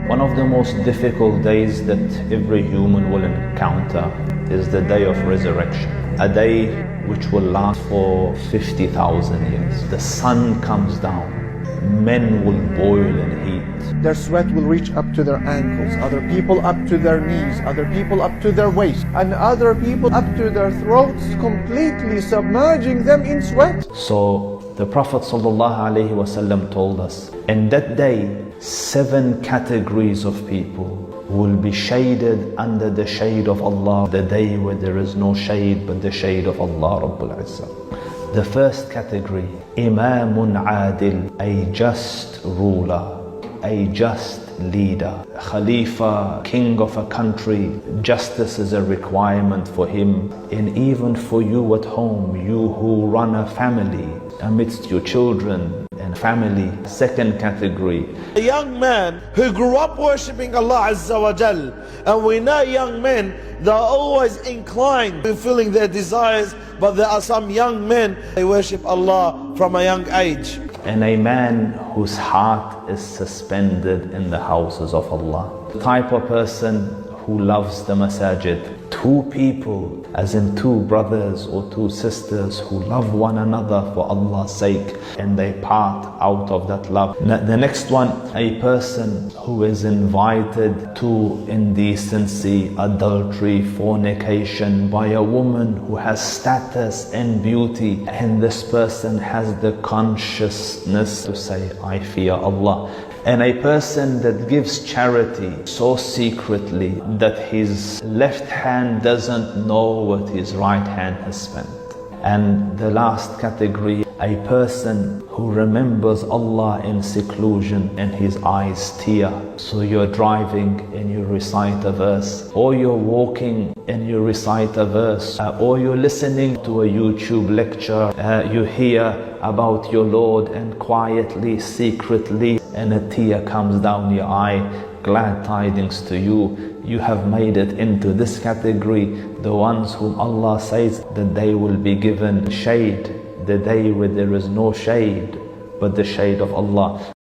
One of the most difficult days that every human will encounter is the day of resurrection. A day which will last for 50,000 years. The sun comes down. Men will boil in heat. Their sweat will reach up to their ankles, other people up to their knees, other people up to their waist, and other people up to their throats, completely submerging them in sweat. So the Prophet ﷺ told us, in that day, 7 categories of people will be shaded under the shade of Allah, the day where there is no shade but the shade of Allah Rabbul Izzah. The first category, Imamun Adil, a just ruler, a just leader, Khalifa, king of a country. Justice is a requirement for him, and even for you at home, you who run a family, amidst your children and family. Second category, a young man who grew up worshipping Allah Azza wa Jal, and we know young men, they're always inclined to fulfilling their desires, but there are some young men, they worship Allah from a young age. And a man whose heart is suspended in the houses of Allah. The type of person who loves the masajid. 2 people, as in 2 brothers or 2 sisters who love one another for Allah's sake, and they part out of that love. The next one, a person who is invited to indecency, adultery, fornication by a woman who has status and beauty, and this person has the consciousness to say, I fear Allah. And a person that gives charity so secretly that his left hand doesn't know what his right hand has spent. And the last category, a person who remembers Allah in seclusion and his eyes tear. So you're driving and you recite a verse, or you're walking and you recite a verse, or you're listening to a YouTube lecture, you hear about your Lord, and quietly, secretly, and a tear comes down your eye. Glad tidings to you, you have made it into this category, the ones whom Allah says that they will be given shade, the day where there is no shade but the shade of Allah.